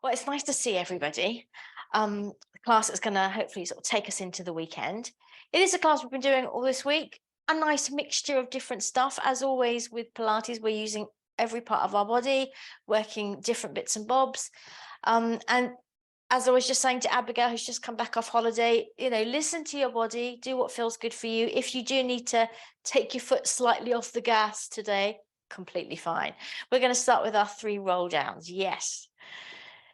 Well, it's nice to see everybody. The class is going to hopefully sort of take us into the weekend. It is a class we've been doing all this week, a nice mixture of different stuff. As always with Pilates, we're using every part of our body, working different bits and bobs. And as I was just saying to Abigail, who's just come back off holiday, listen to your body, do what feels good for you. If you do need to take your foot slightly off the gas today, completely fine. We're going to start with our 3 roll downs. Yes.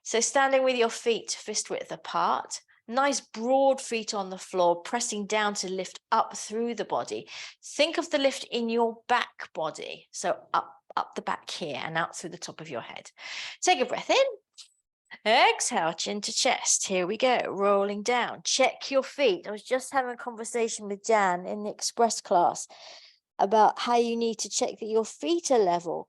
So standing with your feet fist width apart, nice broad feet on the floor, pressing down to lift up through the body. Think of the lift in your back body. So up the back here and out through the top of your head. Take a breath in. Exhale, chin to chest. Here we go, rolling down. Check your feet. I was just having a conversation with Jan in the express class about how you need to check that your feet are level.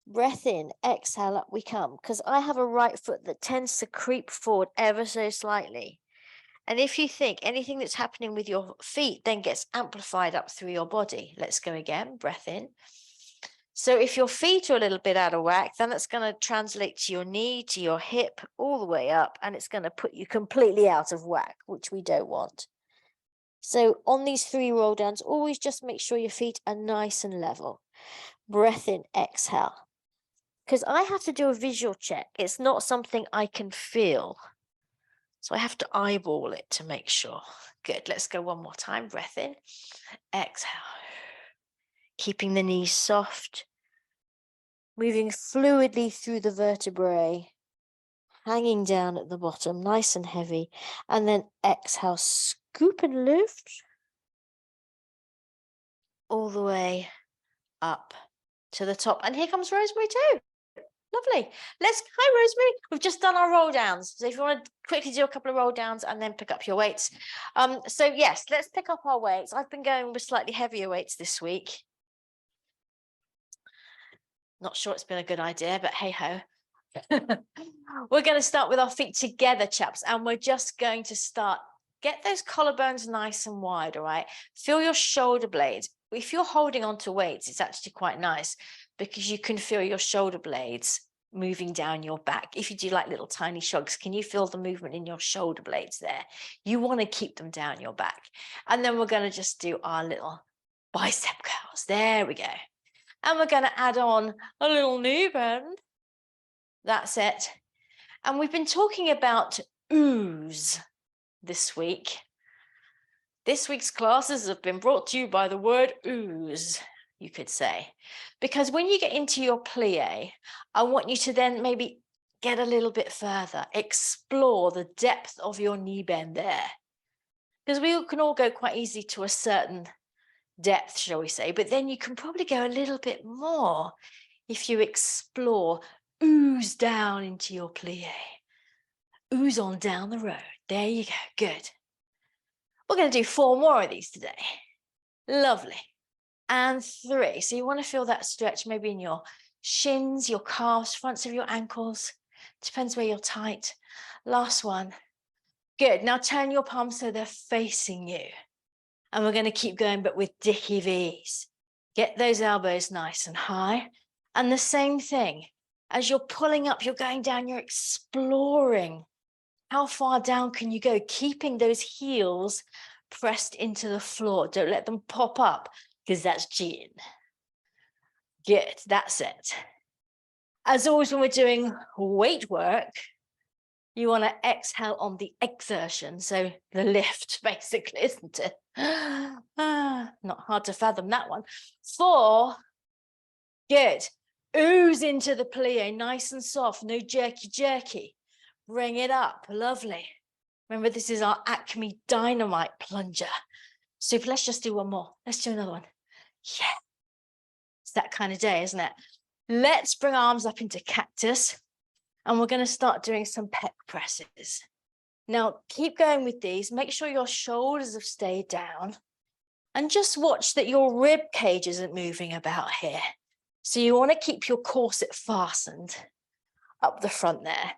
Breath in, exhale, up we come. Because I have a right foot that tends to creep forward ever so slightly. And if you think anything that's happening with your feet then gets amplified up through your body. Let's go again, breath in. So if your feet are a little bit out of whack, then it's going to translate to your knee, to your hip, all the way up, and it's going to put you completely out of whack, which we don't want. So on these 3 roll downs, always just make sure your feet are nice and level. Breath in, exhale. Because I have to do a visual check. It's not something I can feel. So I have to eyeball it to make sure. Good. Let's go one more time. Breath in, exhale. Keeping the knees soft. Moving fluidly through the vertebrae. Hanging down at the bottom, nice and heavy. And then exhale, scoop and lift. All the way up to the top. And here comes Rosemary too. Lovely. Hi, Rosemary. We've just done our roll downs. So if you want to quickly do a couple of roll downs and then pick up your weights. So yes, let's pick up our weights. I've been going with slightly heavier weights this week. Not sure it's been a good idea, but hey ho. We're going to start with our feet together, chaps, and we're just going to start. Get those collarbones nice and wide, all right? Feel your shoulder blades. If you're holding on to weights, it's actually quite nice because you can feel your shoulder blades moving down your back. If you do like little tiny shrugs, can you feel the movement in your shoulder blades there? You want to keep them down your back. And then we're going to just do our little bicep curls. There we go. And we're going to add on a little knee bend. That's it. And we've been talking about ooze this week. This week's classes have been brought to you by the word ooze, you could say. Because when you get into your plie, I want you to then maybe get a little bit further, explore the depth of your knee bend there. Because we can all go quite easily to a certain depth, shall we say, but then you can probably go a little bit more if you explore, ooze down into your plie. Ooze on down the road. There you go. Good. We're going to do 4 more of these today. Lovely. And 3. So you want to feel that stretch maybe in your shins, your calves, fronts of your ankles. Depends where you're tight. Last one. Good. Now turn your palms so they're facing you. And we're going to keep going, but with dicky V's. Get those elbows nice and high. And the same thing. As you're pulling up, you're going down, you're exploring. How far down can you go? Keeping those heels pressed into the floor. Don't let them pop up because that's cheating. Good, that's it. As always, when we're doing weight work, you want to exhale on the exertion. So the lift, basically, isn't it? Not hard to fathom that one. 4, good. Ooze into the plie, nice and soft, no jerky. Bring it up, lovely. Remember, this is our Acme Dynamite plunger. Super, let's just do one more. Let's do another one. Yeah, it's that kind of day, isn't it? Let's bring arms up into cactus and we're going to start doing some pec presses. Now, keep going with these. Make sure your shoulders have stayed down and just watch that your rib cage isn't moving about here. So you want to keep your corset fastened up the front there.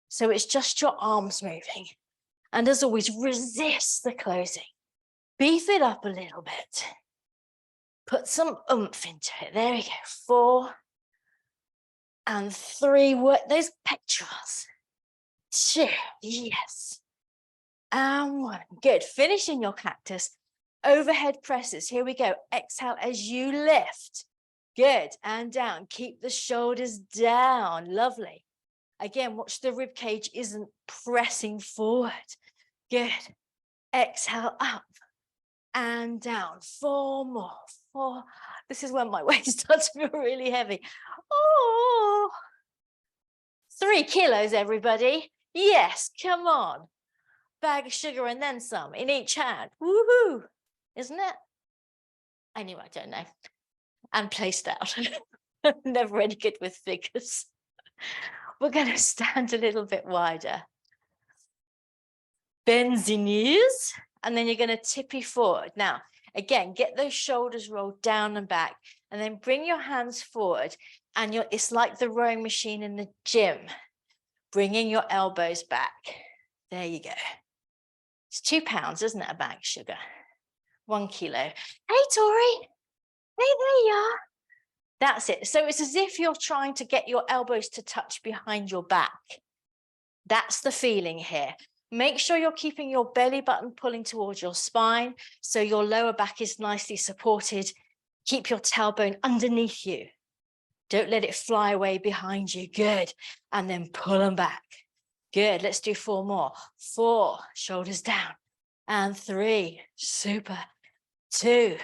So it's just your arms moving. And as always, resist the closing. Beef it up a little bit. Put some oomph into it. There we go. 4 and 3. Work those pectorals. 2, yes. And 1, good. Finishing your cactus. Overhead presses, here we go. Exhale as you lift. Good, and down. Keep the shoulders down, lovely. Again, watch the rib cage isn't pressing forward. Good. Exhale up and down. 4 more, 4. This is when my waist starts to feel really heavy. Oh, 3 kilos, everybody. Yes, come on. Bag of sugar and then some in each hand. Woohoo, isn't it? Anyway, I don't know. And placed out. Never any good with figures. We're going to stand a little bit wider. Bend the knees, and then you're going to tippy forward. Now, again, get those shoulders rolled down and back, and then bring your hands forward. And it's like the rowing machine in the gym, bringing your elbows back. There you go. It's 2 pounds, isn't it, a bag of sugar? 1 kilo. Hey, Tori. Hey, there you are. That's it. So it's as if you're trying to get your elbows to touch behind your back. That's the feeling here. Make sure you're keeping your belly button pulling towards your spine so your lower back is nicely supported. Keep your tailbone underneath you. Don't let it fly away behind you. Good. And then pull them back. Good. Let's do 4 more. 4, shoulders down. And 3, super. 2,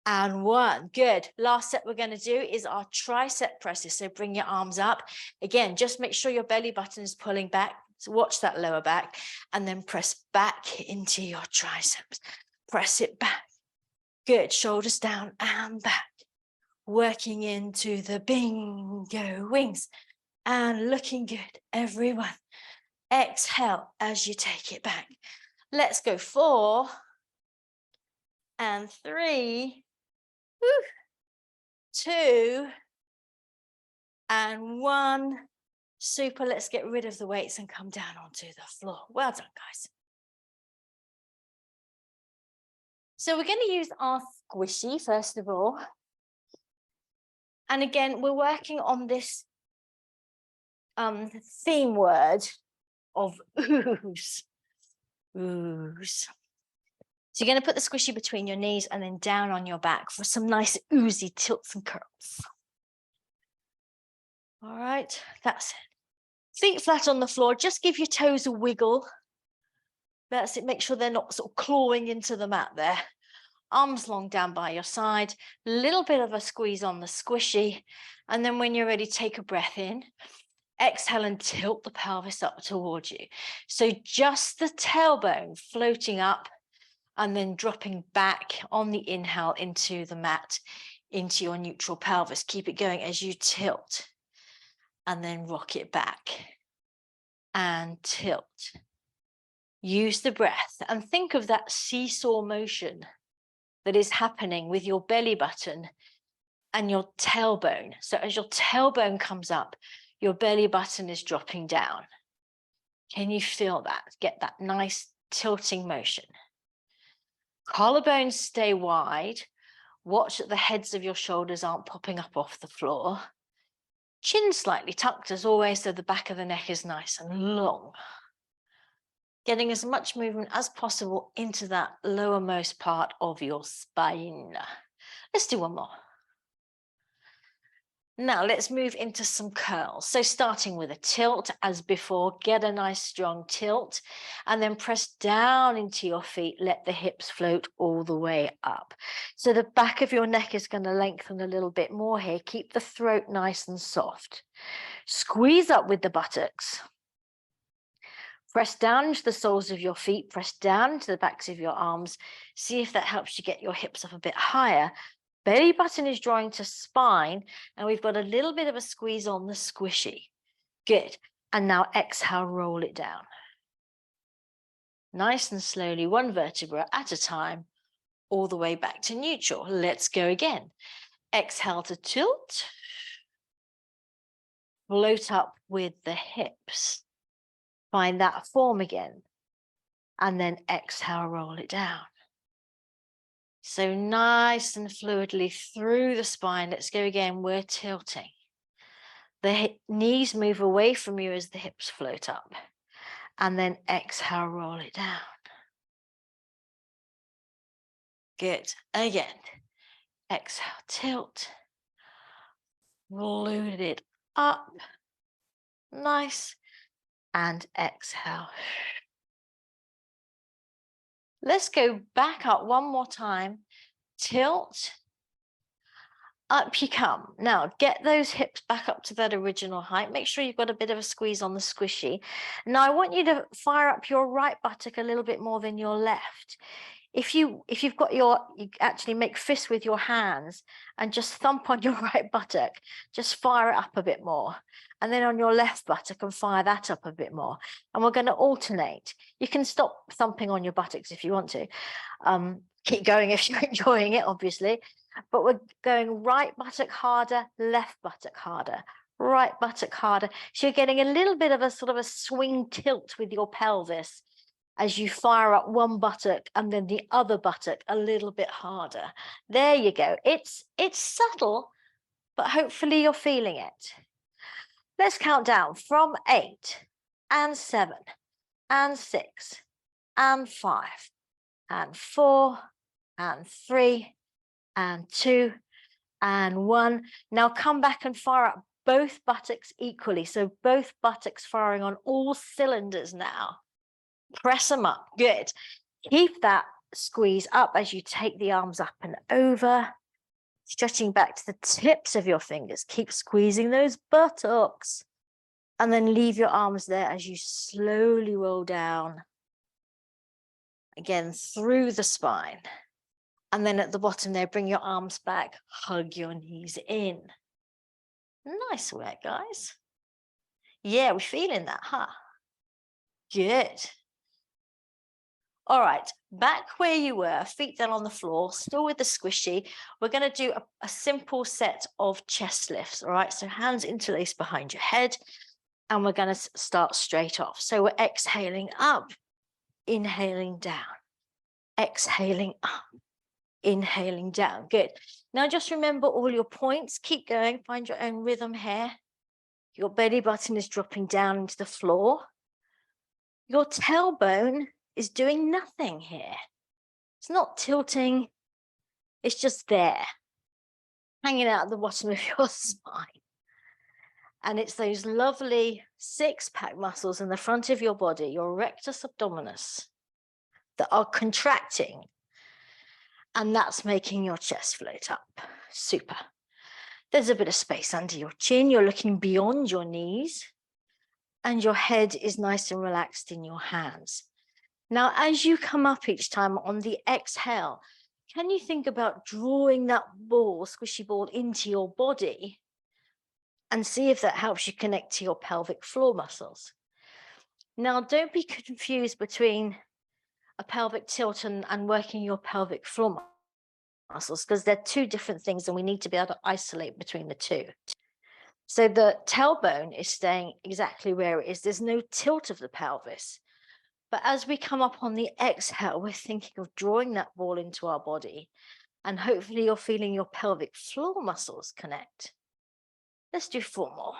and 1. Good. Last set we're going to do is our tricep presses. So bring your arms up. Again, just make sure your belly button is pulling back. So watch that lower back and then press back into your triceps. Press it back. Good. Shoulders down and back. Working into the bingo wings and looking good, everyone. Exhale as you take it back. Let's go 4 and 3. 2 and 1. Super. Let's get rid of the weights and come down onto the floor. Well done, guys. So we're going to use our squishy first of all. And again, we're working on this theme word of ooze. Ooze. So you're going to put the squishy between your knees and then down on your back for some nice oozy tilts and curls. All right, that's it. Feet flat on the floor, just give your toes a wiggle. That's it, make sure they're not sort of clawing into the mat there. Arms long down by your side, little bit of a squeeze on the squishy. And then when you're ready, take a breath in. Exhale and tilt the pelvis up towards you. So just the tailbone floating up and then dropping back on the inhale into the mat, into your neutral pelvis. Keep it going as you tilt and then rock it back and tilt. Use the breath and think of that seesaw motion that is happening with your belly button and your tailbone. So as your tailbone comes up, your belly button is dropping down. Can you feel that? Get that nice tilting motion. Collarbones stay wide. Watch that the heads of your shoulders aren't popping up off the floor. Chin slightly tucked as always, so the back of the neck is nice and long. Getting as much movement as possible into that lowermost part of your spine. Let's do 1 more. Now let's move into some curls. So starting with a tilt as before, get a nice strong tilt and then press down into your feet. Let the hips float all the way up. So the back of your neck is going to lengthen a little bit more here. Keep the throat nice and soft. Squeeze up with the buttocks. Press down into the soles of your feet. Press down into the backs of your arms. See if that helps you get your hips up a bit higher. Belly button is drawing to spine, and we've got a little bit of a squeeze on the squishy. Good. And now exhale, roll it down. Nice and slowly, 1 vertebra at a time, all the way back to neutral. Let's go again. Exhale to tilt. Float up with the hips. Find that form again. And then exhale, roll it down. So nice and fluidly through the spine. Let's go again. We're tilting. The knees move away from you as the hips float up. And then exhale, roll it down. Good. Again. Exhale, tilt. Float it up. Nice. And exhale. Let's go back up one more time. Tilt. Up you come. Now, get those hips back up to that original height. Make sure you've got a bit of a squeeze on the squishy. Now, I want you to fire up your right buttock a little bit more than your left. If you've got you actually make fists with your hands and just thump on your right buttock, just fire it up a bit more. And then on your left buttock and fire that up a bit more. And we're going to alternate. You can stop thumping on your buttocks if you want to. Keep going if you're enjoying it, obviously. But we're going right buttock harder, left buttock harder, right buttock harder. So you're getting a little bit of a sort of a swing tilt with your pelvis as you fire up one buttock and then the other buttock a little bit harder. There you go. It's subtle, but hopefully you're feeling it. Let's count down from 8 and 7 and 6 and 5 and 4 and 3 and 2 and 1. Now come back and fire up both buttocks equally. So both buttocks firing on all cylinders now. Press them up. Good. Keep that squeeze up as you take the arms up and over. Stretching back to the tips of your fingers. Keep squeezing those buttocks. And then leave your arms there as you slowly roll down. Again, through the spine. And then at the bottom there, bring your arms back. Hug your knees in. Nice work, guys. Yeah, we're feeling that, huh? Good. All right, back where you were, feet down on the floor, still with the squishy. We're going to do a simple set of chest lifts, all right? So hands interlaced behind your head, and we're going to start straight off. So we're exhaling up, inhaling down, exhaling up, inhaling down. Good. Now just remember all your points. Keep going, find your own rhythm here. Your belly button is dropping down into the floor. Your tailbone is doing nothing here. It's not tilting. It's just there, hanging out at the bottom of your spine. And it's those lovely six-pack muscles in the front of your body, your rectus abdominis, that are contracting. And that's making your chest float up. Super. There's a bit of space under your chin. You're looking beyond your knees. And your head is nice and relaxed in your hands. Now, as you come up each time on the exhale, can you think about drawing that ball, squishy ball, into your body and see if that helps you connect to your pelvic floor muscles? Now, don't be confused between a pelvic tilt and working your pelvic floor muscles, because they're two different things and we need to be able to isolate between the two. So the tailbone is staying exactly where it is. There's no tilt of the pelvis. But as we come up on the exhale, we're thinking of drawing that ball into our body. And hopefully you're feeling your pelvic floor muscles connect. Let's do 4 more.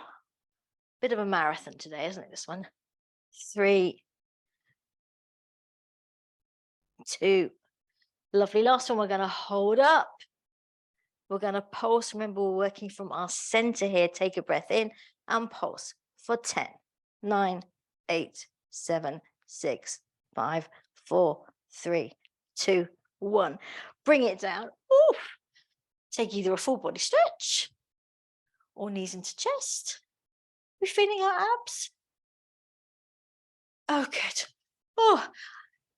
Bit of a marathon today, isn't it, this one? 3, 2. Lovely. Last one, we're going to hold up. We're going to pulse. Remember, we're working from our center here. Take a breath in and pulse for 10, 9, 8, 7, 6, 5, 4, 3, 2, 1. Bring it down. Oof. Take either a full body stretch or knees into chest. We're feeling our abs. Oh, good. Oh,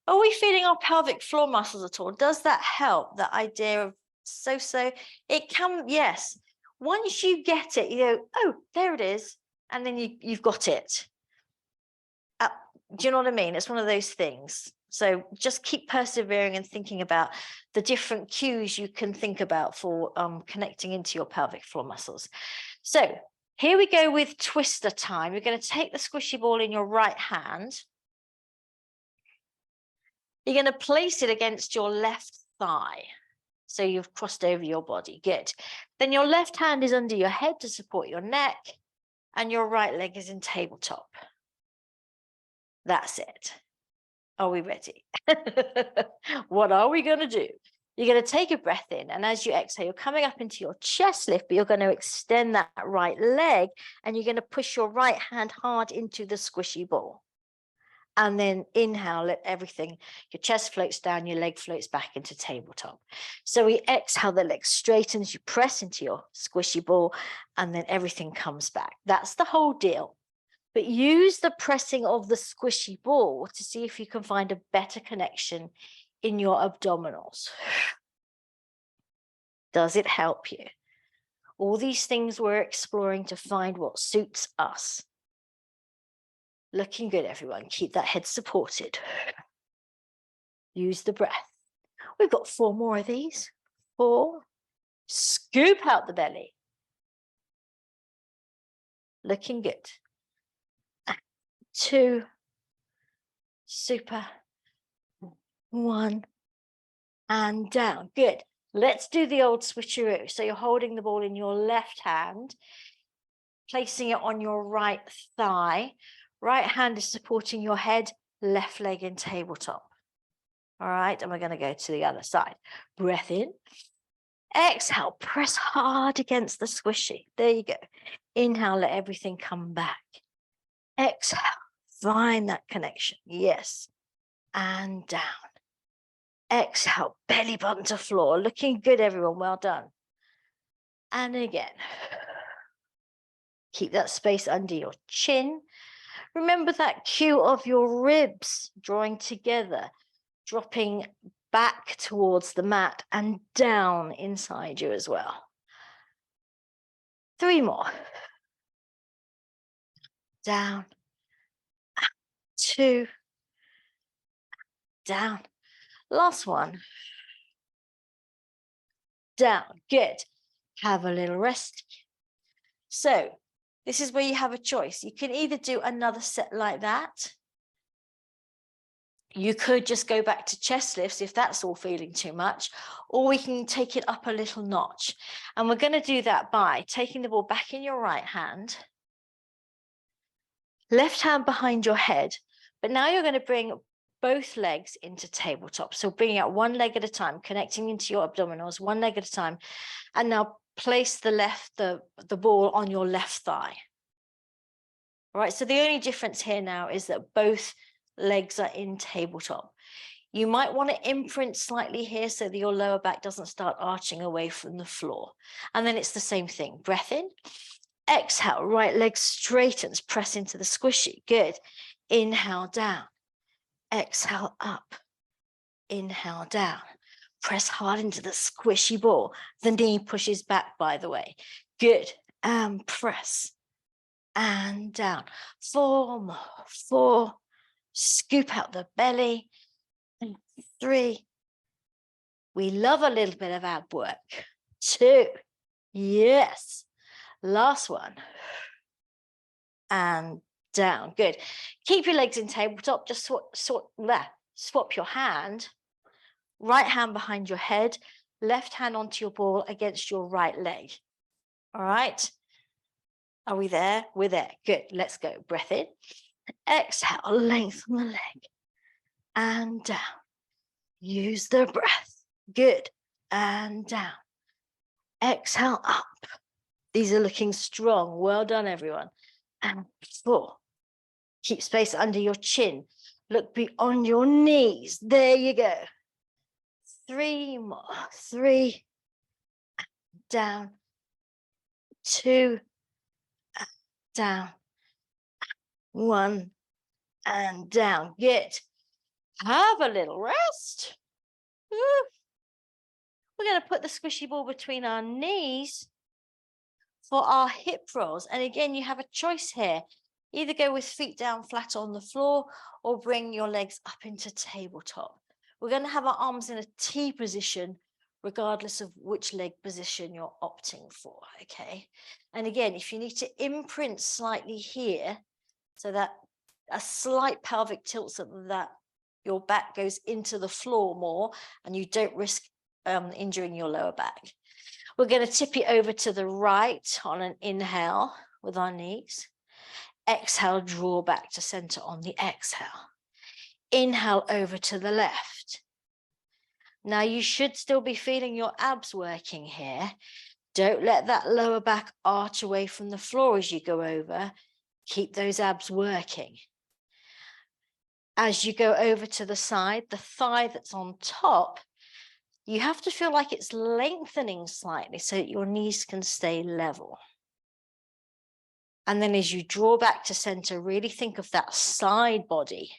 are we feeling our pelvic floor muscles at all? Does that help? That idea of so? It can, yes. Once you get it, you go, oh, there it is. And then you've got it. Do you know what I mean? It's one of those things. So just keep persevering and thinking about the different cues you can think about for connecting into your pelvic floor muscles. So here we go with twister time. You're going to take the squishy ball in your right hand. You're going to place it against your left thigh. So you've crossed over your body. Good. Then your left hand is under your head to support your neck. and your right leg is in tabletop. That's it. Are we ready? What are we going to do? You're going to take a breath in, and as you exhale, you're coming up into your chest lift, but you're going to extend that right leg, and you're going to push your right hand hard into the squishy ball. And then inhale, let everything, your chest floats down, your leg floats back into tabletop. So we exhale, the leg straightens, you press into your squishy ball, and then everything comes back. That's the whole deal. But use the pressing of the squishy ball to see if you can find a better connection in your abdominals. Does it help you? All these things we're exploring to find what suits us. Looking good, everyone. Keep that head supported. Use the breath. We've got 4 more of these. 4. Scoop out the belly. Looking good. 2. Super. 1. And down. Good. Let's do the old switcheroo. So you're holding the ball in your left hand, placing it on your right thigh. Right hand is supporting your head, left leg in tabletop. All right, and we're going to go to the other side. Breath in. Exhale, press hard against the squishy. There you go. Inhale, let everything come back. Exhale, find that connection. Yes. And down. Exhale, belly button to floor. Looking good, everyone. Well done. And again. Keep that space under your chin. Remember that cue of your ribs drawing together, dropping back towards the mat and down inside you as well. 3 more. Down. 2. Down. Last one. Down. Good. Have a little rest. So this is where you have a choice. You can either do another set like that. You could just go back to chest lifts if that's all feeling too much, or we can take it up a little notch. And we're going to do that by taking the ball back in your right hand, left hand behind your head, but now you're going to bring both legs into tabletop. So bringing out one leg at a time, connecting into your abdominals, one leg at a time, and now place the ball on your left thigh. All right, so the only difference here now is that both legs are in tabletop. You might want to imprint slightly here so that your lower back doesn't start arching away from the floor. And then it's the same thing. Breath in. Exhale, right leg straightens, press into the squishy. Good. Inhale down. Exhale up. Inhale down. Press hard into the squishy ball. The knee pushes back, by the way. Good. And press. And down. 4 more. 4. Scoop out the belly. 3. We love a little bit of ab work. 2. Yes. Last one. And down. Good. Keep your legs in tabletop. Just swap your hand. Right hand behind your head. Left hand onto your ball against your right leg. All right. Are we there? We're there. Good. Let's go. Breath in. Exhale. Lengthen the leg. And down. Use the breath. Good. And down. Exhale up. These are looking strong. Well done, everyone. And 4. Keep space under your chin. Look beyond your knees. There you go. 3 more. 3. Down. 2. Down. 1. And down. Good. Have a little rest. We're going to put the squishy ball between our knees for our hip rolls. And again, you have a choice here. Either go with feet down flat on the floor or bring your legs up into tabletop. We're going to have our arms in a T position, regardless of which leg position you're opting for, okay? And again, if you need to imprint slightly here, so that a slight pelvic tilt so that your back goes into the floor more and you don't risk injuring your lower back. We're going to tip it over to the right on an inhale. with our knees. Exhale, draw back to center on the exhale. Inhale over to the left. Now you should still be feeling your abs working here. Don't let that lower back arch away from the floor as you go over. Keep those abs working. As you go over to the side, the thigh that's on top, you have to feel like it's lengthening slightly so that your knees can stay level. And then as you draw back to center, really think of that side body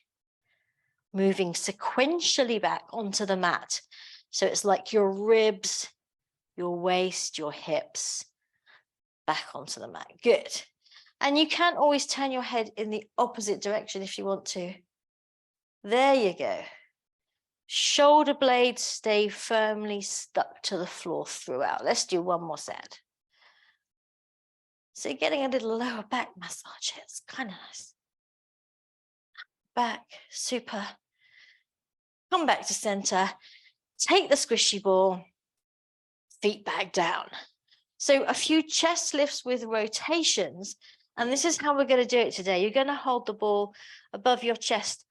moving sequentially back onto the mat. So it's like your ribs, your waist, your hips back onto the mat. Good. And you can always turn your head in the opposite direction if you want to. There you go. Shoulder blades stay firmly stuck to the floor throughout. Let's do one more set. So you're getting a little lower back massage here. It's kind of nice. Back, super. Come back to center. Take the squishy ball, feet back down. So a few chest lifts with rotations. And this is how we're going to do it today. You're going to hold the ball above your chest,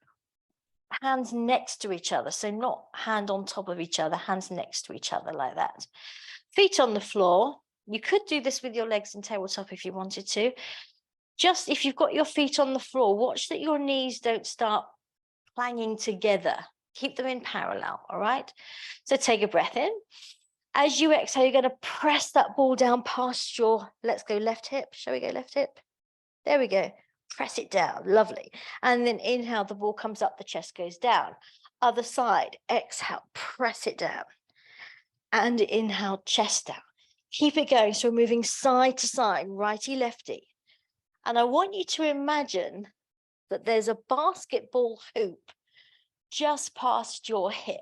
hands next to each other. So not hand on top of each other, hands next to each other like that. Feet on the floor. You could do this with your legs in tabletop if you wanted to. Just if you've got your feet on the floor, watch that your knees don't start clanging together. Keep them in parallel, all right? So take a breath in. As you exhale, you're going to press that ball down past your, let's go left hip. Shall we go left hip? There we go. Press it down. Lovely. And then inhale, the ball comes up, the chest goes down. Other side, exhale, press it down. And inhale, chest down. Keep it going. So we're moving side to side, righty, lefty. And I want you to imagine that there's a basketball hoop just past your hip.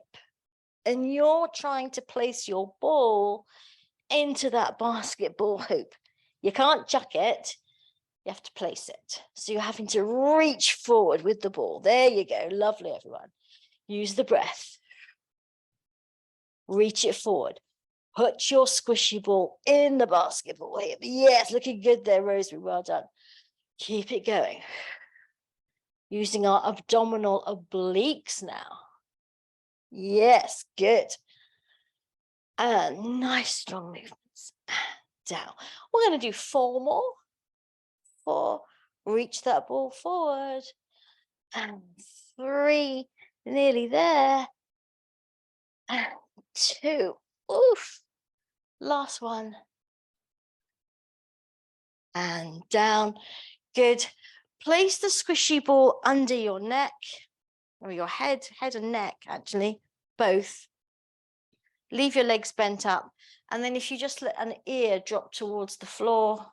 And you're trying to place your ball into that basketball hoop. You can't chuck it. You have to place it. So you're having to reach forward with the ball. There you go. Lovely, everyone. Use the breath. Reach it forward. Put your squishy ball in the basketball hoop. Yes, looking good there, Rosemary. Well done. Keep it going. Using our abdominal obliques now. Yes, good. And nice strong movements. Down. We're going to do 4 more. 4. Reach that ball forward. And 3. Nearly there. And 2. Oof. Last one. And down. Good. Place the squishy ball under your neck, or your head and neck, actually, both. Leave your legs bent up. And then if you just let an ear drop towards the floor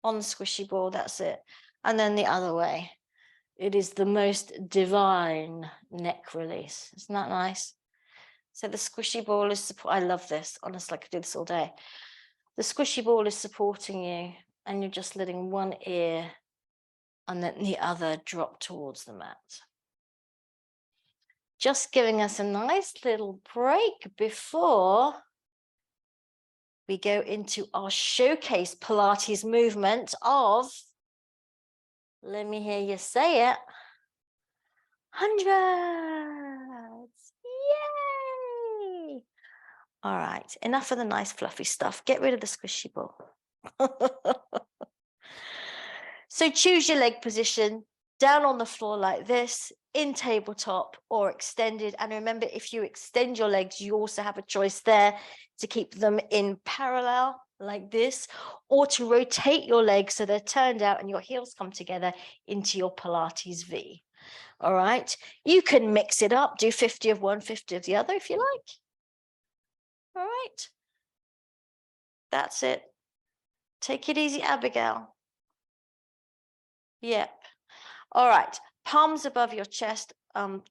on the squishy ball, that's it. And then the other way. It is the most divine neck release. Isn't that nice? So the squishy ball is support. I love this. Honestly, I could do this all day. The squishy ball is supporting you, and you're just letting one ear and then the other drop towards the mat. Just giving us a nice little break before we go into our showcase Pilates movement of, let me hear you say it, 100s. Yay! All right, enough of the nice fluffy stuff. Get rid of the squishy ball. So choose your leg position, down on the floor like this, in tabletop or extended. And remember, if you extend your legs, you also have a choice there to keep them in parallel like this, or to rotate your legs so they're turned out and your heels come together into your Pilates V. All right. You can mix it up, do 50 of one, 50 of the other if you like. All right. That's it. Take it easy, Abigail. Yep. All right. Palms above your chest. Hands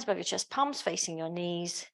above your chest, palms facing your knees.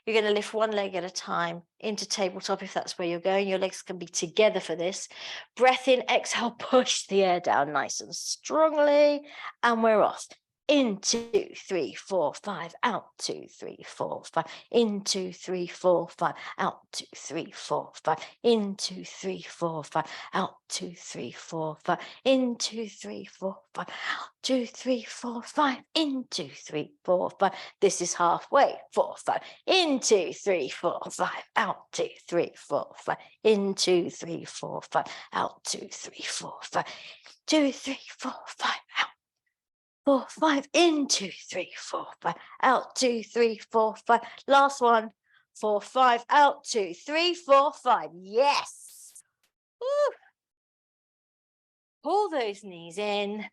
You're going to lift one leg at a time into tabletop if that's where you're going. Your legs can be together for this. Breath in, exhale, push the air down nice and strongly. And we're off. In 2, 3, 4, 5, out 2, 3, 4, 5, in 2, 3, 4, 5, out 2, 3, 4, 5, in 2, 3, 4, 5, out 2, 3, 4, 5, in 2, 3, 4, 5, out 2, 3, 4, 5, in 2, 3, 4, 5. This is halfway. 4, 5, in 2, 3, 4, 5, out 2, 3, 4, 5, in 2, 3, 4, 5, out 2, 3, 4, 5, 2, 3, 4, 5, out. 4, 5, in 2, 3, 4, 5, out 2, 3, 4, 5. Last one. 4, 5, out 2, 3, 4, 5. Yes. Woo. Pull those knees in.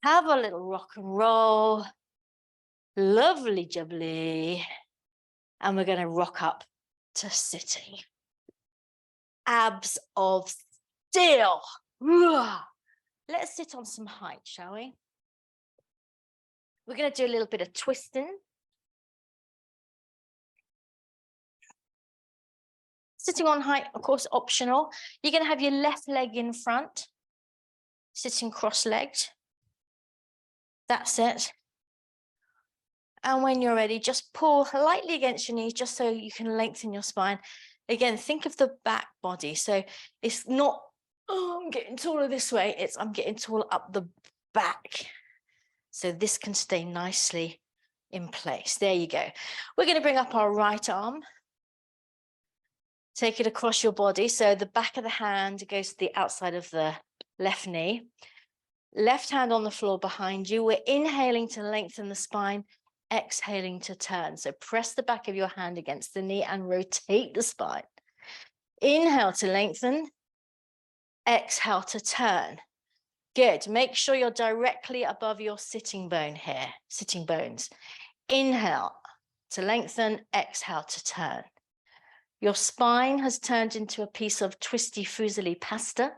Have a little rock and roll. Lovely jubbly. And we're going to rock up to sitting. Abs of steel. Let's sit on some height, shall we? We're going to do a little bit of twisting. Sitting on height, of course, optional. You're going to have your left leg in front, sitting cross-legged. That's it. And when you're ready, just pull lightly against your knees, just so you can lengthen your spine. Again, think of the back body. So it's not, oh, I'm getting taller this way. It's, I'm getting taller up the back. So this can stay nicely in place. There you go. We're going to bring up our right arm. Take it across your body. So the back of the hand goes to the outside of the left knee. Left hand on the floor behind you. We're inhaling to lengthen the spine, exhaling to turn. So press the back of your hand against the knee and rotate the spine. Inhale to lengthen. Exhale to turn. Good. Make sure you're directly above your sitting bone here, sitting bones. Inhale to lengthen, exhale to turn. Your spine has turned into a piece of twisty fusilli pasta.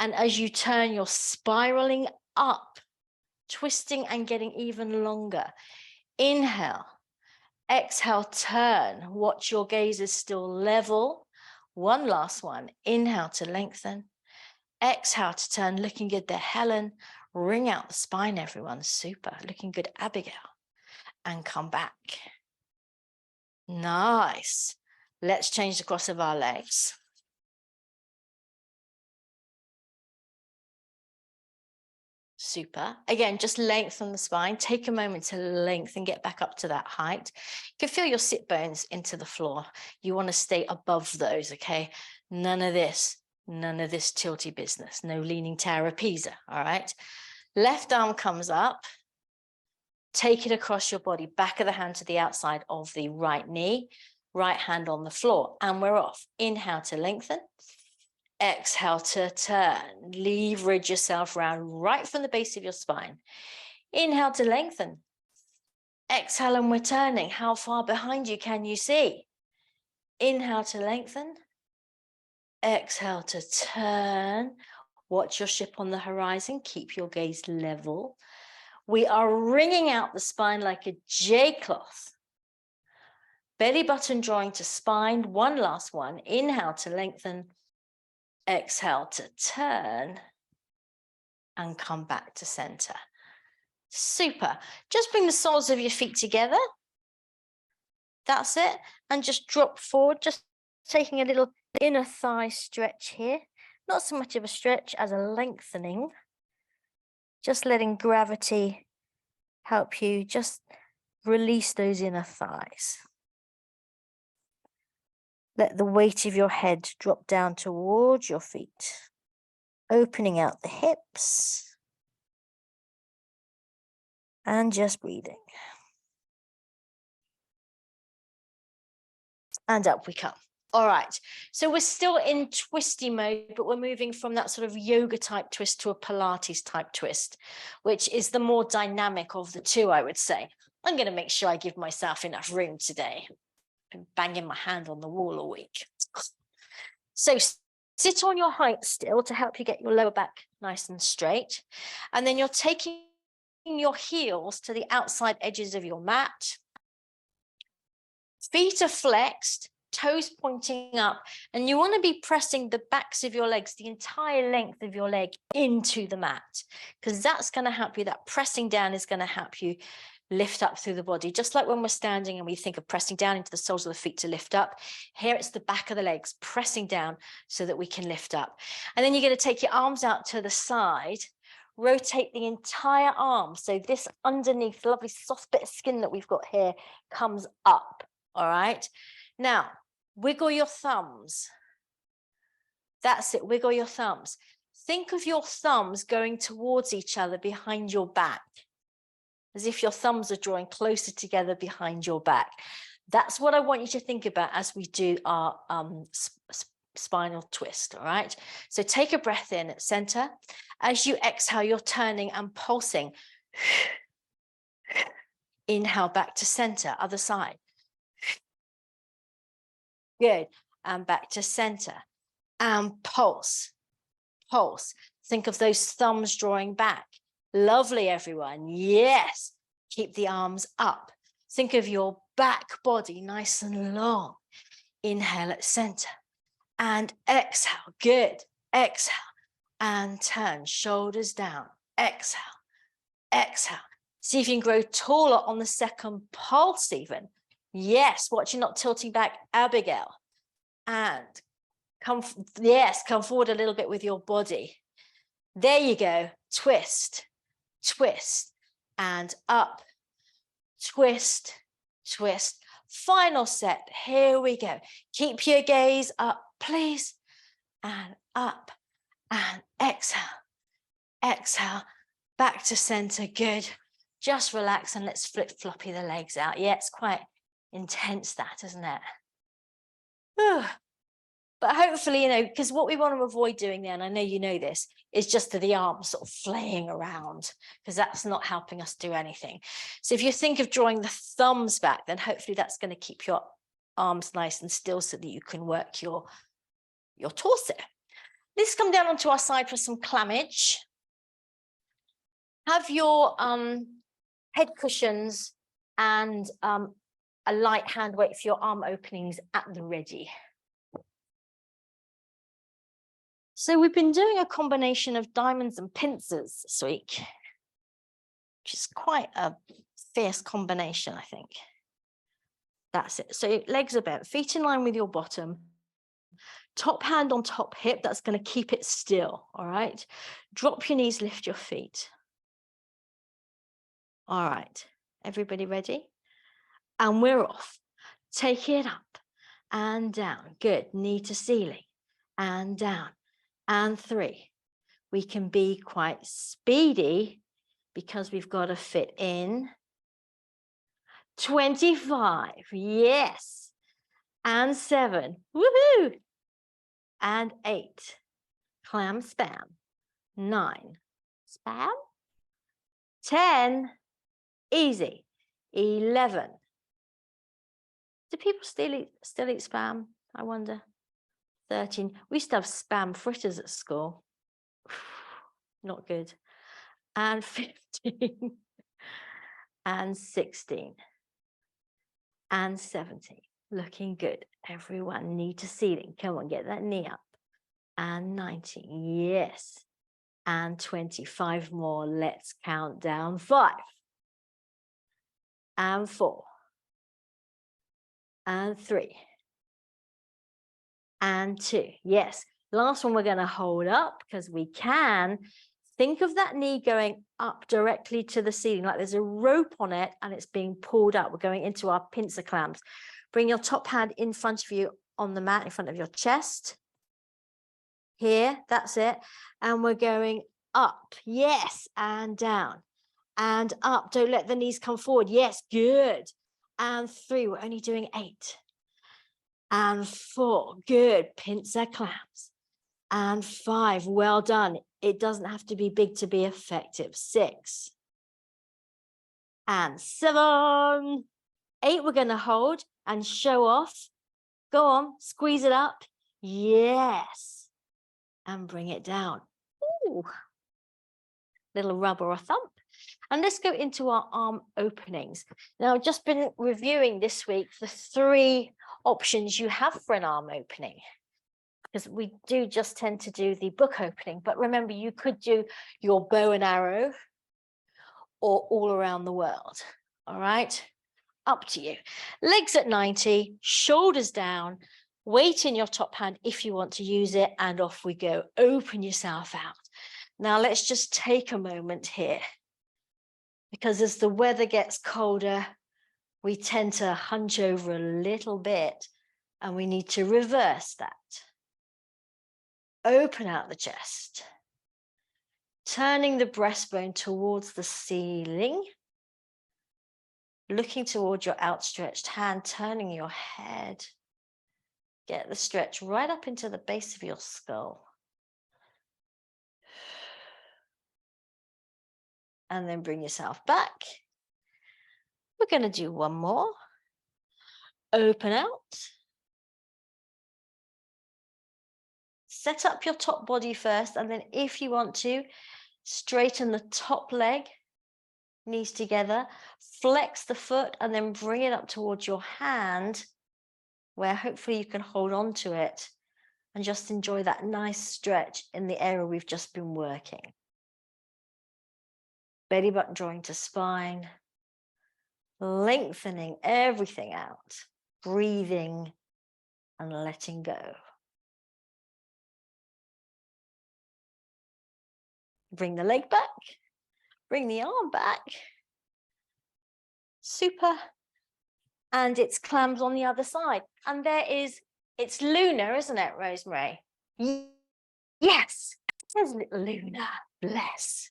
And as you turn, you're spiraling up, twisting and getting even longer. Inhale, exhale, turn. Watch your gaze is still level. One last one. Inhale to lengthen. Exhale to turn, looking good there, Helen. Ring out the spine, everyone. Super. Looking good, Abigail. And come back. Nice. Let's change the cross of our legs. Super. Again, just lengthen the spine. Take a moment to lengthen, get back up to that height. You can feel your sit bones into the floor. You want to stay above those, okay? None of this tilty business. No leaning Tower of Pisa, all right? Left arm comes up. Take it across your body, back of the hand to the outside of the right knee, right hand on the floor, and we're off. Inhale to lengthen. Exhale to turn. Leverage yourself round right from the base of your spine. Inhale to lengthen. Exhale and we're turning. How far behind you can you see? Inhale to lengthen. Exhale to turn. Watch your ship on the horizon. Keep your gaze level. We are wringing out the spine like a J-cloth. Belly button drawing to spine. One last one. Inhale to lengthen. Exhale to turn and come back to center. Super. Just bring the soles of your feet together. That's it. And just drop forward, just taking a little inner thigh stretch here. Not so much of a stretch as a lengthening. Just letting gravity help you just release those inner thighs. Let the weight of your head drop down towards your feet, opening out the hips and just breathing. And up we come. All right, so we're still in twisty mode, but we're moving from that sort of yoga type twist to a Pilates type twist, which is the more dynamic of the two, I would say. I'm going to make sure I give myself enough room today. Been banging my hand on the wall all week. So sit on your height still to help you get your lower back nice and straight. And then you're taking your heels to the outside edges of your mat. Feet are flexed. toes pointing up, and you want to be pressing the backs of your legs, the entire length of your leg into the mat, because that's going to help you. That pressing down is going to help you lift up through the body, just like when we're standing and we think of pressing down into the soles of the feet to lift up. Here it's the back of the legs pressing down so that we can lift up. And then you're going to take your arms out to the side, rotate the entire arm. So this underneath lovely soft bit of skin that we've got here comes up. All right. Now, wiggle your thumbs. That's it. Wiggle your thumbs. Think of your thumbs going towards each other behind your back, as if your thumbs are drawing closer together behind your back. That's what I want you to think about as we do our spinal twist, all right? So take a breath in at center. As you exhale, you're turning and pulsing. Inhale back to center, other side. Good, and back to center. And pulse, pulse. Think of those thumbs drawing back. Lovely, everyone. Yes. Keep the arms up. Think of your back body nice and long. Inhale at center and exhale. Good. Exhale and turn. Shoulders down. Exhale. Exhale. See if you can grow taller on the second pulse even. Yes. Watch you not tilting back, Abigail. And come forward a little bit with your body. There you go. Twist. Twist and up, twist, twist. Final set. Here we go. Keep your gaze up, please, and up, and exhale, exhale, back to center. Good. Just relax and let's flip floppy the legs out. Yeah, it's quite intense, that, isn't it? Whew. But hopefully, because what we want to avoid doing there, and I know you know this, is just the arms sort of flaying around, because that's not helping us do anything. So if you think of drawing the thumbs back, then hopefully that's going to keep your arms nice and still so that you can work your torso. Let's come down onto our side for some clamage. Have your head cushions and a light hand weight for your arm openings at the ready. So we've been doing a combination of diamonds and pincers this week, which is quite a fierce combination, I think. That's it. So legs are bent, feet in line with your bottom, top hand on top hip. That's going to keep it still. All right. Drop your knees, lift your feet. All right. Everybody ready? And we're off. Take it up and down. Good. Knee to ceiling and down. And 3. We can be quite speedy because we've got to fit in. 25. Yes. And 7. Woohoo. And 8. Clam spam. 9. Spam. 10. Easy. 11. Do people still eat spam? I wonder. 13. We used to have spam fritters at school. Not good. And 15. And 16. And 17. Looking good. Everyone, knee to ceiling. Come on, get that knee up. And 19. Yes. And 25 more. Let's count down. 5. And 4. And 3. And 2. Yes. Last one we're going to hold up because we can. Think of that knee going up directly to the ceiling, like there's a rope on it and it's being pulled up. We're going into our pincer clams. Bring your top hand in front of you on the mat, in front of your chest. Here, that's it. And we're going up. Yes. And down. And up. Don't let the knees come forward. Yes. Good. And 3. We're only doing 8. And 4. Good. Pincer clams. And 5. Well done. It doesn't have to be big to be effective. 6. And 7. 8. We're going to hold and show off. Go on. Squeeze it up. Yes. And bring it down. Ooh. Little rub or a thump. And let's go into our arm openings. Now, I've just been reviewing this week the 3 options you have for an arm opening, because we do just tend to do the book opening. But remember, you could do your bow and arrow or all around the world. All right, up to you. Legs at 90, shoulders down, weight in your top hand if you want to use it, and off we go. Open yourself out. Now let's just take a moment here, because as the weather gets colder, we tend to hunch over a little bit, and we need to reverse that. Open out the chest, turning the breastbone towards the ceiling, looking toward your outstretched hand, turning your head. Get the stretch right up into the base of your skull. And then bring yourself back. We're going to do one more. Open out. Set up your top body first, and then if you want to, straighten the top leg, knees together, flex the foot, and then bring it up towards your hand, where hopefully you can hold on to it and just enjoy that nice stretch in the area we've just been working. Belly button drawing to spine, lengthening everything out, breathing and letting go. Bring the leg back, bring the arm back. Super. And it's clams on the other side. And it's Luna, isn't it, Rosemary? Yes, there's little Luna, bless.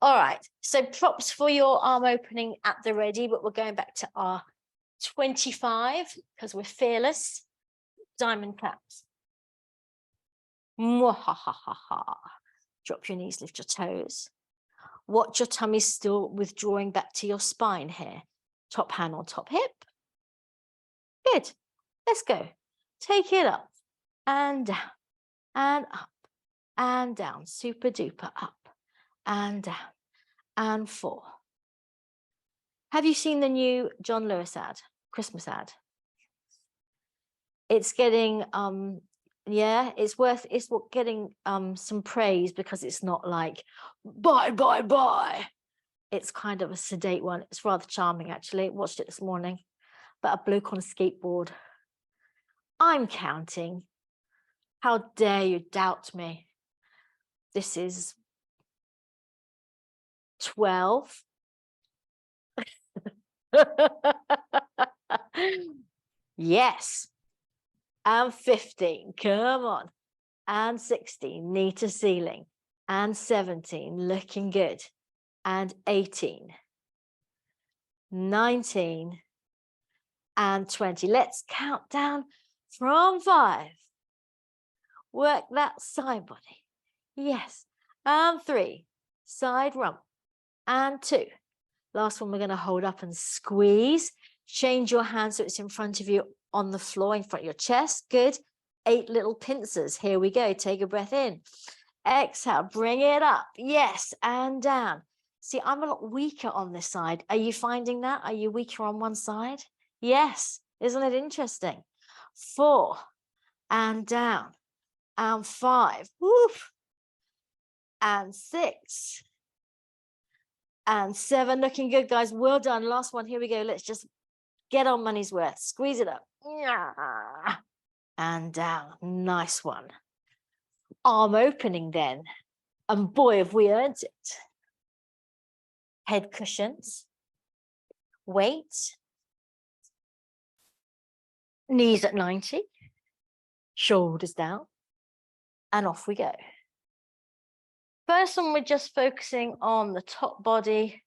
All right, so props for your arm opening at the ready, but we're going back to our 25 because we're fearless. Diamond claps. Mwahahaha. Drop your knees, lift your toes. Watch your tummy still withdrawing back to your spine here. Top hand on top hip. Good. Let's go. Take it up and down and up and down. Super duper up and down and 4. Have you seen the new John Lewis ad, Christmas ad? It's getting yeah, it's getting some praise because it's not like bye bye bye. It's kind of a sedate one. It's rather charming, actually. Watched it this morning. But a bloke on a skateboard. I'm counting. How dare you doubt me? This is 12. Yes. And 15. Come on. And 16. Knee to ceiling. And 17. Looking good. And 18. 19. And 20. Let's count down from 5. Work that side body. Yes. And 3. Side rump. And 2. Last one, we're going to hold up and squeeze. Change your hand so it's in front of you on the floor, in front of your chest. Good. 8 little pincers. Here we go. Take a breath in. Exhale. Bring it up. Yes. And down. See, I'm a lot weaker on this side. Are you finding that? Are you weaker on one side? Yes. Isn't it interesting? 4. And down. And 5. Woof. And 6. And 7. Looking good, guys. Well done. Last one. Here we go. Let's just get our money's worth. Squeeze it up. And down. Nice one. Arm opening then. And boy, have we earned it. Head cushions. Weight. Knees at 90. Shoulders down. And off we go. First one, we're just focusing on the top body,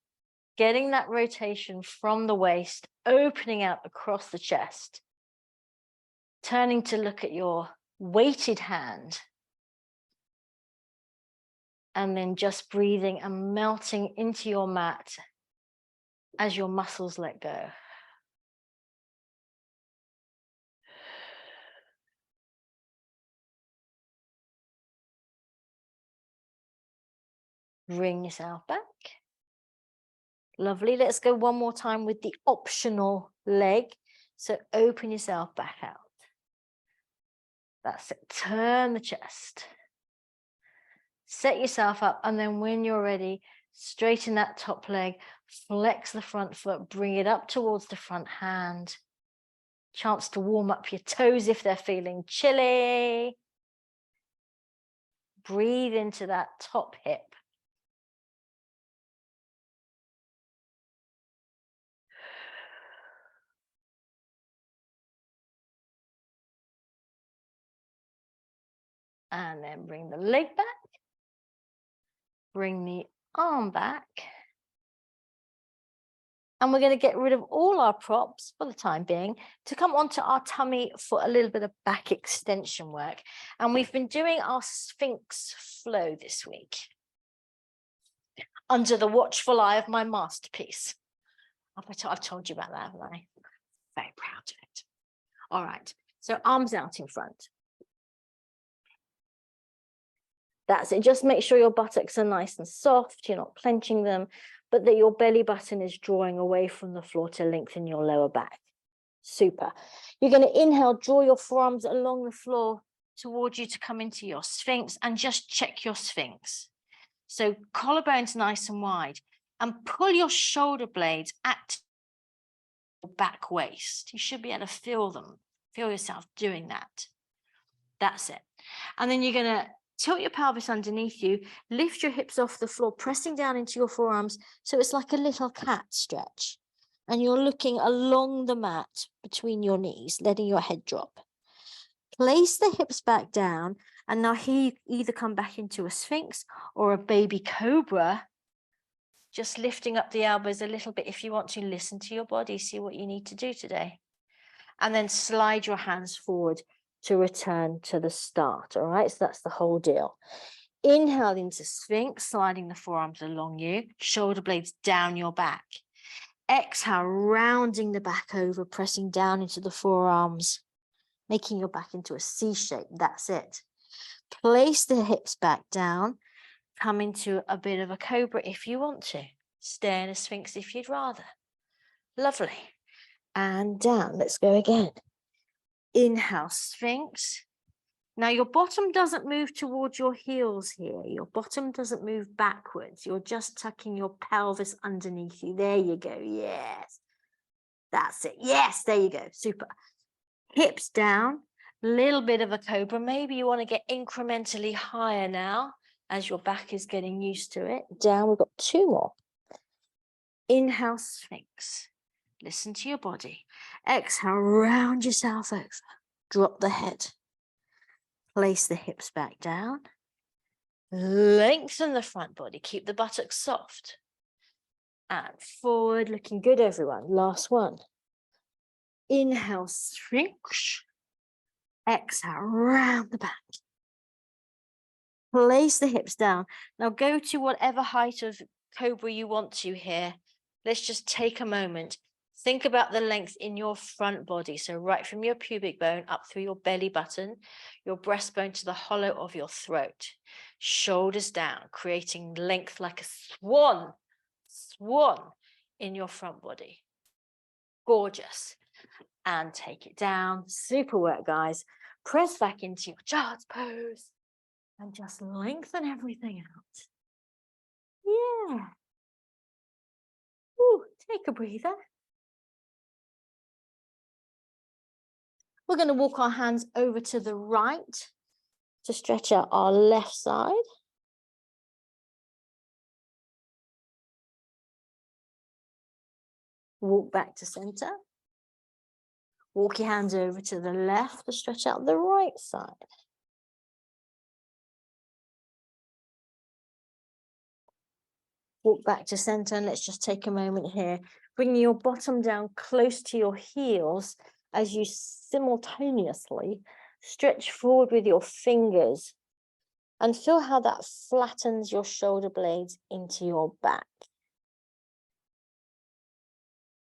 getting that rotation from the waist, opening out across the chest, turning to look at your weighted hand, and then just breathing and melting into your mat as your muscles let go. Bring yourself back. Lovely. Let's go one more time with the optional leg. So open yourself back out. That's it. Turn the chest. Set yourself up, and then when you're ready, straighten that top leg, flex the front foot, bring it up towards the front hand. Chance to warm up your toes if they're feeling chilly. Breathe into that top hip. And then bring the leg back. Bring the arm back. And we're going to get rid of all our props for the time being to come onto our tummy for a little bit of back extension work. And we've been doing our Sphinx flow this week under the watchful eye of my masterpiece. I've told you about that, haven't I? Very proud of it. All right, so arms out in front. That's it. Just make sure your buttocks are nice and soft. You're not clenching them, but that your belly button is drawing away from the floor to lengthen your lower back. Super. You're going to inhale, draw your forearms along the floor towards you to come into your Sphinx, and just check your Sphinx. So collarbones nice and wide, and pull your shoulder blades at your back waist. You should be able to feel them. Feel yourself doing that. That's it. And then you're going to tilt your pelvis underneath you, lift your hips off the floor, pressing down into your forearms. So it's like a little cat stretch. And you're looking along the mat between your knees, letting your head drop. Place the hips back down. And now here you either come back into a Sphinx or a baby cobra. Just lifting up the elbows a little bit. If you want to, listen to your body, see what you need to do today. And then slide your hands forward to return to the start. All right, so that's the whole deal. Inhale into Sphinx, sliding the forearms along you, shoulder blades down your back. Exhale, rounding the back over, pressing down into the forearms, making your back into a C shape. That's it. Place the hips back down, come into a bit of a cobra if you want to. Stay in a Sphinx if you'd rather. Lovely. And down. Let's go again. Inhale, Sphinx. Now your bottom doesn't move towards your heels here. Your bottom doesn't move backwards. You're just tucking your pelvis underneath you. There you go. Yes. That's it. Yes, there you go. Super. Hips down. Little bit of a cobra. Maybe you want to get incrementally higher now as your back is getting used to it. Down. We've got two more. Inhale, Sphinx. Listen to your body. Exhale, round yourself over. Drop the head. Place the hips back down. Lengthen the front body. Keep the buttocks soft. And forward, looking good, everyone. Last one. Inhale, Sphinx. Exhale, round the back. Place the hips down. Now go to whatever height of cobra you want to here. Let's just take a moment. Think about the length in your front body. So right from your pubic bone up through your belly button, your breastbone to the hollow of your throat. Shoulders down, creating length like a swan in your front body. Gorgeous. And take it down. Super work, guys. Press back into your child's pose and just lengthen everything out. Yeah. Ooh, take a breather. We're going to walk our hands over to the right to stretch out our left side. Walk back to center. Walk your hands over to the left to stretch out the right side. Walk back to center, and let's just take a moment here. Bringing your bottom down close to your heels as you simultaneously stretch forward with your fingers and feel how that flattens your shoulder blades into your back.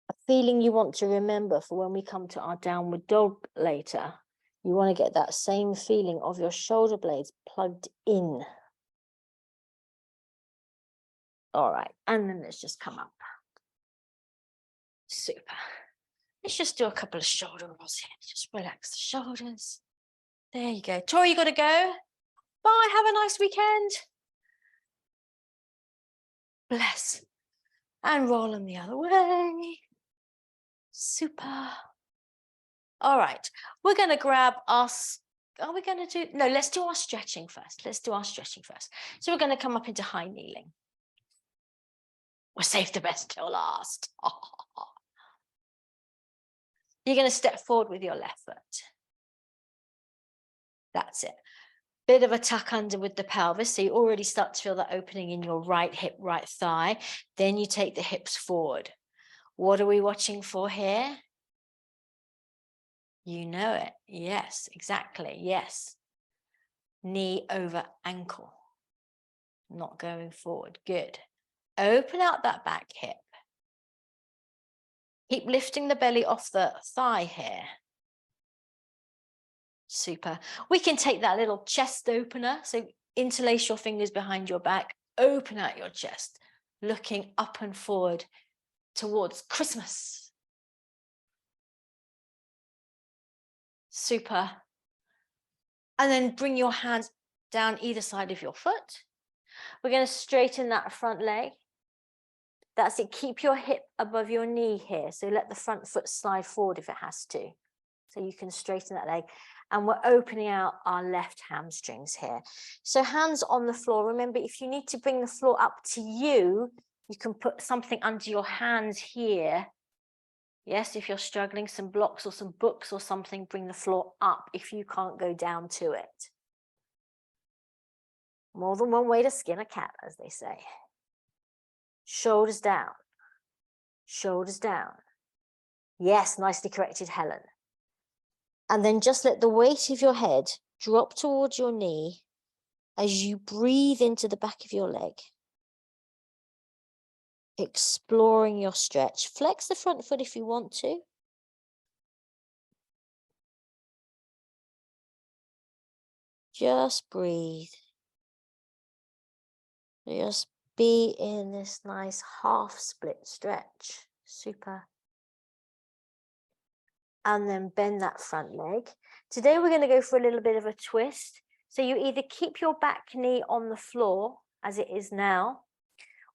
A feeling you want to remember for when we come to our downward dog later. You want to get that same feeling of your shoulder blades plugged in. All right, and then let's just come up. Super. Let's just do a couple of shoulder rolls here. Just relax the shoulders. There you go. Tori, you got to go. Bye. Have a nice weekend. Bless. And roll them the other way. Super. All right. We're going to grab us. Are we going to do? No, let's do our stretching first. Let's do our stretching first. So we're going to come up into high kneeling. We'll save the best till last. You're going to step forward with your left foot. That's it. Bit of a tuck under with the pelvis. So you already start to feel that opening in your right hip, right thigh. Then you take the hips forward. What are we watching for here? You know it. Yes, exactly. Yes. Knee over ankle. Not going forward. Good. Open out that back hip. Keep lifting the belly off the thigh here. Super. We can take that little chest opener. So interlace your fingers behind your back. Open out your chest. Looking up and forward towards Christmas. Super. And then bring your hands down either side of your foot. We're going to straighten that front leg. That's it. Keep your hip above your knee here. So let the front foot slide forward if it has to. So you can straighten that leg. And we're opening out our left hamstrings here. So hands on the floor. Remember, if you need to bring the floor up to you, you can put something under your hands here. Yes, if you're struggling, some blocks or some books or something, bring the floor up if you can't go down to it. More than one way to skin a cat, as they say. Shoulders down. Shoulders down. Yes, nicely corrected, Helen. And then just let the weight of your head drop towards your knee as you breathe into the back of your leg. Exploring your stretch. Flex the front foot if you want to. Just breathe. Just be in this nice half split stretch. Super. And then bend that front leg. Today we're going to go for a little bit of a twist. So you either keep your back knee on the floor as it is now,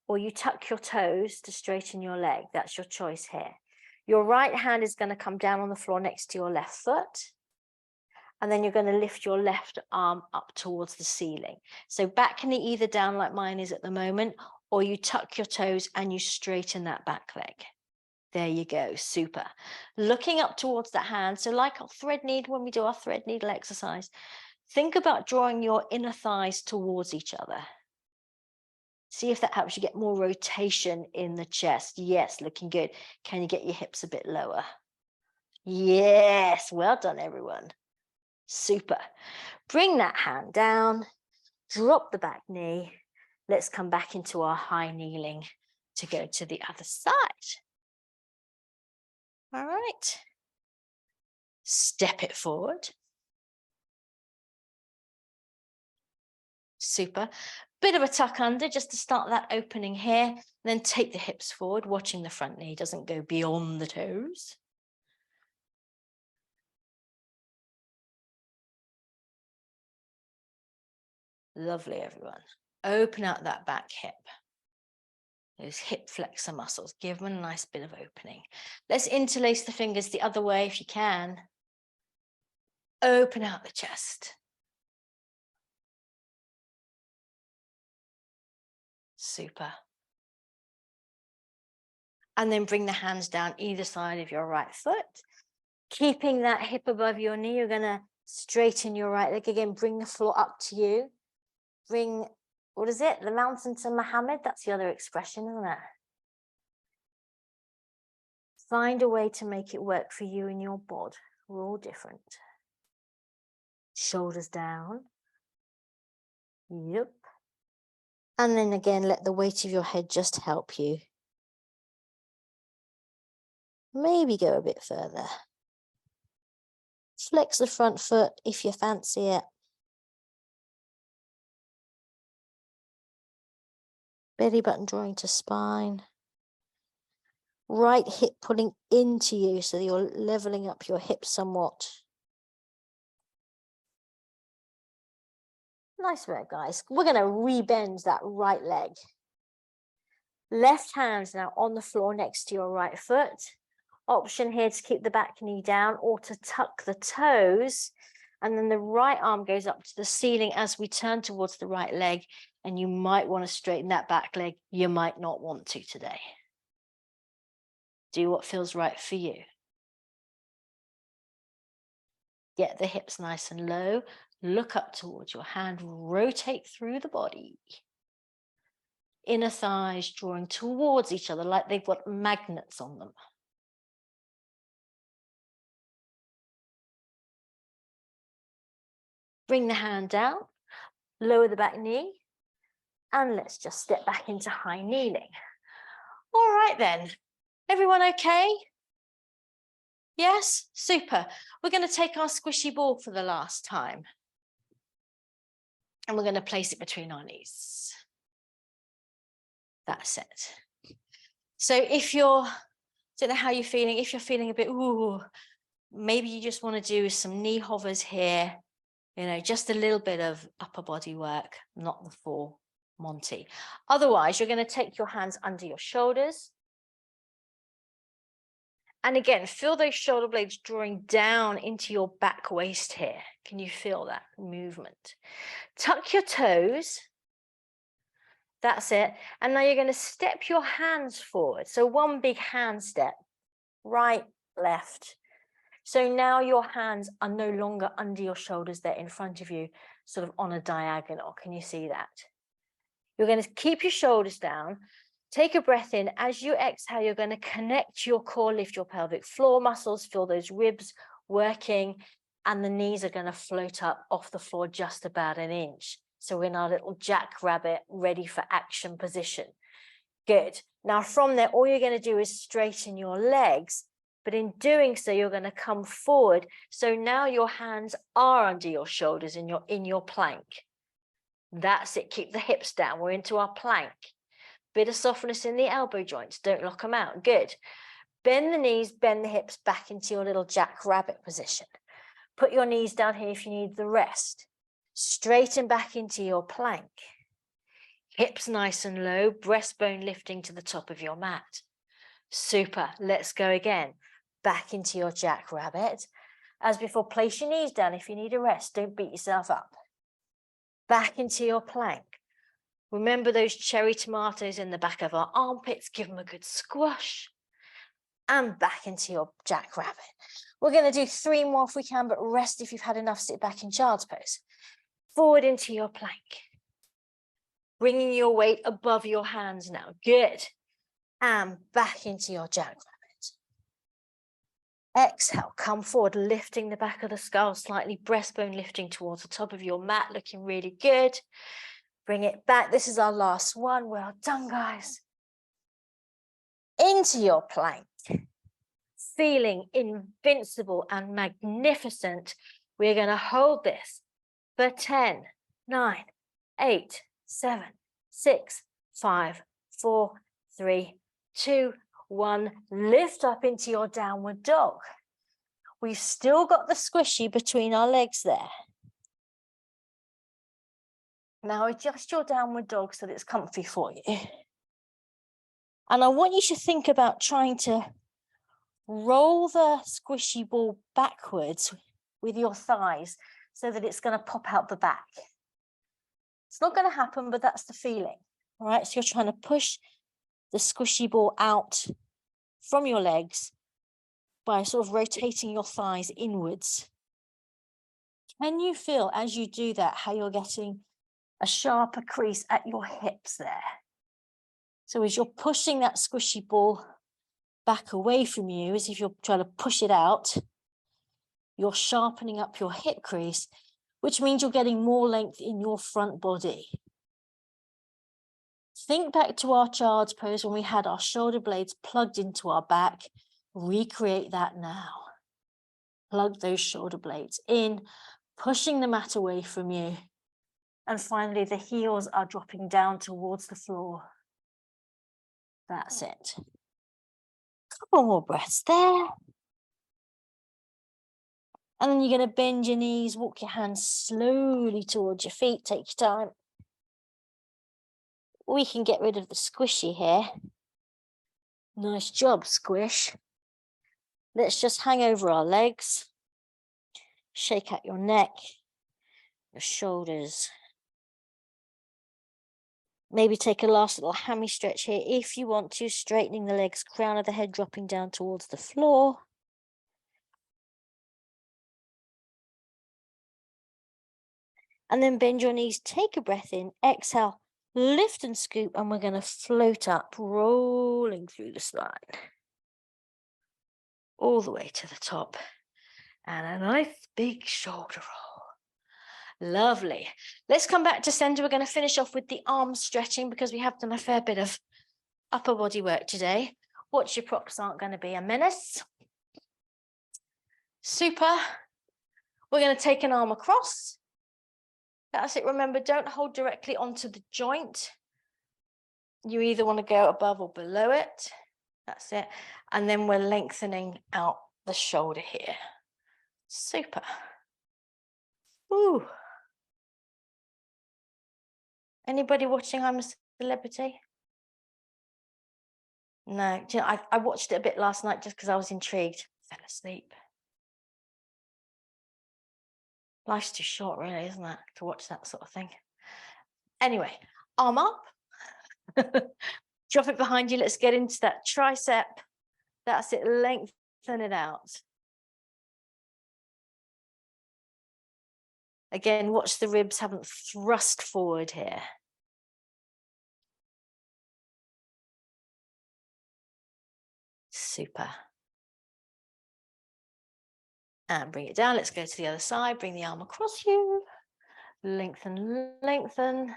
or you tuck your toes to straighten your leg. That's your choice here. Your right hand is going to come down on the floor next to your left foot. And then you're going to lift your left arm up towards the ceiling. So back knee either down like mine is at the moment, or you tuck your toes and you straighten that back leg. There you go. Super. Looking up towards the hand. So like our thread needle, when we do our thread needle exercise, think about drawing your inner thighs towards each other. See if that helps you get more rotation in the chest. Yes, looking good. Can you get your hips a bit lower? Yes. Well done, everyone. Super. Bring that hand down. Drop the back knee. Let's come back into our high kneeling to go to the other side. All right. Step it forward. Super. Bit of a tuck under just to start that opening here. Then take the hips forward, watching the front knee doesn't go beyond the toes. Lovely, everyone. Open out that back hip. Those hip flexor muscles, give them a nice bit of opening. Let's interlace the fingers the other way if you can. Open out the chest. Super. And then bring the hands down either side of your right foot. Keeping that hip above your knee, you're going to straighten your right leg again. Bring the floor up to you. Bring, what is it? The mountain to Muhammad. That's the other expression, isn't it? Find a way to make it work for you and your bod. We're all different. Shoulders down. Yep. And then again, let the weight of your head just help you. Maybe go a bit further. Flex the front foot if you fancy it. Belly button drawing to spine. Right hip pulling into you so that you're leveling up your hips somewhat. Nice work, guys. We're going to rebend that right leg. Left hand's now on the floor next to your right foot. Option here to keep the back knee down or to tuck the toes. And then the right arm goes up to the ceiling as we turn towards the right leg. And you might want to straighten that back leg. You might not want to today. Do what feels right for you. Get the hips nice and low. Look up towards your hand. Rotate through the body. Inner thighs drawing towards each other like they've got magnets on them. Bring the hand down, lower the back knee, and let's just step back into high kneeling. All right then, everyone okay? Yes, super. We're going to take our squishy ball for the last time. And we're going to place it between our knees. That's it. So if you're, don't know how you're feeling, if you're feeling a bit, ooh, maybe you just want to do some knee hovers here. You know, just a little bit of upper body work, not the full Monty. Otherwise, you're going to take your hands under your shoulders. And again, feel those shoulder blades drawing down into your back waist here. Can you feel that movement? Tuck your toes. That's it. And now you're going to step your hands forward. So one big hand step, right, left. So now your hands are no longer under your shoulders, they're in front of you, sort of on a diagonal. Can you see that? You're going to keep your shoulders down. Take a breath in. As you exhale, you're going to connect your core, lift your pelvic floor muscles, feel those ribs working, and the knees are going to float up off the floor just about an inch. So we're in our little jackrabbit, ready for action position. Good. Now from there, all you're going to do is straighten your legs. But in doing so, you're going to come forward. So now your hands are under your shoulders and you're in your plank. That's it. Keep the hips down. We're into our plank. Bit of softness in the elbow joints. Don't lock them out. Good. Bend the knees, bend the hips back into your little jackrabbit position. Put your knees down here if you need the rest. Straighten back into your plank. Hips nice and low, breastbone lifting to the top of your mat. Super. Let's go again. Back into your jackrabbit. As before, place your knees down if you need a rest. Don't beat yourself up. Back into your plank. Remember those cherry tomatoes in the back of our armpits. Give them a good squash. And back into your jackrabbit. We're going to do 3 more if we can, but rest if you've had enough. Sit back in child's pose. Forward into your plank. Bringing your weight above your hands now. Good. And back into your jackrabbit. Exhale, come forward, lifting the back of the skull slightly, breastbone lifting towards the top of your mat, looking really good. Bring it back. This is our last one. Well done, guys. Into your plank. Feeling invincible and magnificent. We're going to hold this for 10, 9, 8, 7, 6, 5, 4, 3, 2, 1. Lift up into your downward dog. We've still got the squishy between our legs there. Now adjust your downward dog so that it's comfy for you. And I want you to think about trying to roll the squishy ball backwards with your thighs so that it's going to pop out the back. It's not going to happen, but that's the feeling. All right, so you're trying to push the squishy ball out from your legs by sort of rotating your thighs inwards. Can you feel as you do that how you're getting a sharper crease at your hips there? So as you're pushing that squishy ball back away from you, as if you're trying to push it out, you're sharpening up your hip crease, which means you're getting more length in your front body. Think back to our child's pose when we had our shoulder blades plugged into our back. Recreate that now. Plug those shoulder blades in, pushing the mat away from you. And finally, the heels are dropping down towards the floor. That's it. Couple more breaths there. And then you're going to bend your knees, walk your hands slowly towards your feet. Take your time. We can get rid of the squishy here. Nice job, squish. Let's just hang over our legs. Shake out your neck, your shoulders. Maybe take a last little hammy stretch here if you want to, straightening the legs, crown of the head dropping down towards the floor. And then bend your knees, take a breath in, exhale, lift and scoop, and we're going to float up, rolling through the spine. All the way to the top. And a nice big shoulder roll. Lovely. Let's come back to center. We're going to finish off with the arm stretching because we have done a fair bit of upper body work today. Watch your props aren't going to be a menace. Super. We're going to take an arm across. That's it. Remember, don't hold directly onto the joint. You either want to go above or below it. That's it. And then we're lengthening out the shoulder here. Super. Ooh. Anybody watching I'm a Celebrity? No, you know, I watched it a bit last night just because I was intrigued. Fell asleep. Life's too short, really, isn't it, to watch that sort of thing? Anyway, arm up. Drop it behind you. Let's get into that tricep. That's it. Lengthen it out. Again, watch the ribs haven't thrust forward here. Super. And bring it down. Let's go to the other side. Bring the arm across you. Lengthen, lengthen.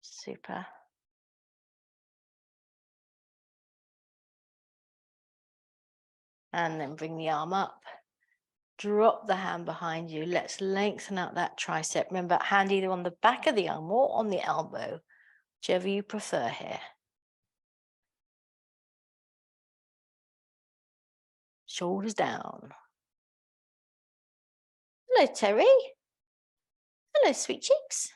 Super. And then bring the arm up. Drop the hand behind you. Let's lengthen out that tricep. Remember, hand either on the back of the arm or on the elbow, whichever you prefer here. Shoulders down. Hello, Terry. Hello, sweet cheeks.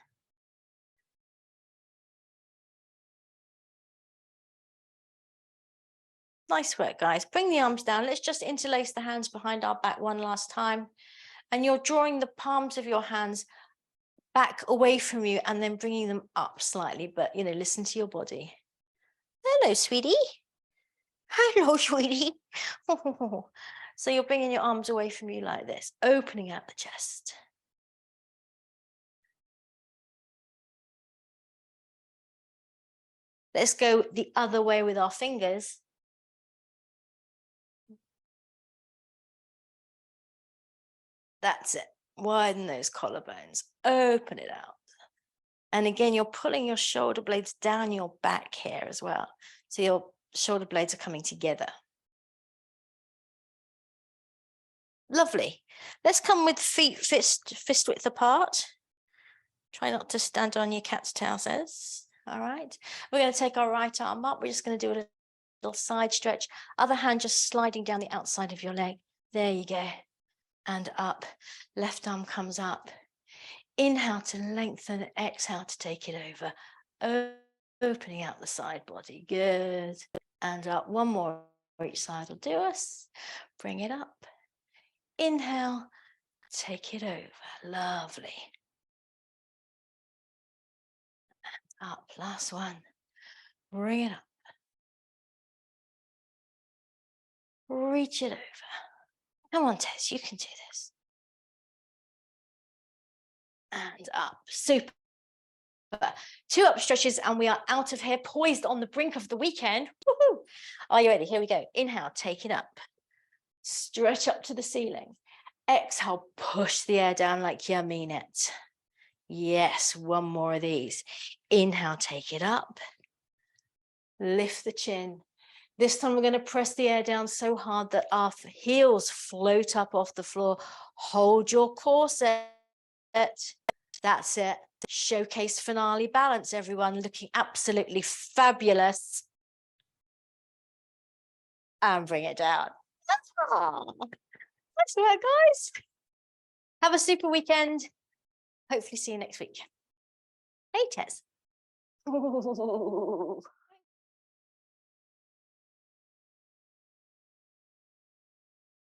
Nice work, guys. Bring the arms down. Let's just interlace the hands behind our back one last time. And you're drawing the palms of your hands back away from you and then bringing them up slightly. But, you know, listen to your body. Hello, sweetie. Hello, sweetie. So you're bringing your arms away from you like this, opening out the chest. Let's go the other way with our fingers. That's it. Widen those collarbones, open it out. And again, you're pulling your shoulder blades down your back here as well. So your shoulder blades are coming together. Lovely. Let's come with feet fist width apart. Try not to stand on your cat's trousers. All right. We're going to take our right arm up. We're just going to do a little side stretch. Other hand just sliding down the outside of your leg. There you go. And up. Left arm comes up. Inhale to lengthen. Exhale to take it over. Opening out the side body. Good. And up. One more each side will do us. Bring it up. Inhale. Take it over. Lovely. And up. Last one. Bring it up. Reach it over. Come on, Tess, you can do this. And up. Super. 2 up stretches and we are out of here, poised on the brink of the weekend. Woohoo! Are you ready? Here we go. Inhale, take it up. Stretch up to the ceiling. Exhale, push the air down like you mean it. Yes, one more of these. Inhale, take it up. Lift the chin. This time we're going to press the air down so hard that our heels float up off the floor. Hold your core set. That's it. Showcase finale balance, everyone, looking absolutely fabulous. And bring it down. That's right, guys. Have a super weekend. Hopefully see you next week. Hey, Tess.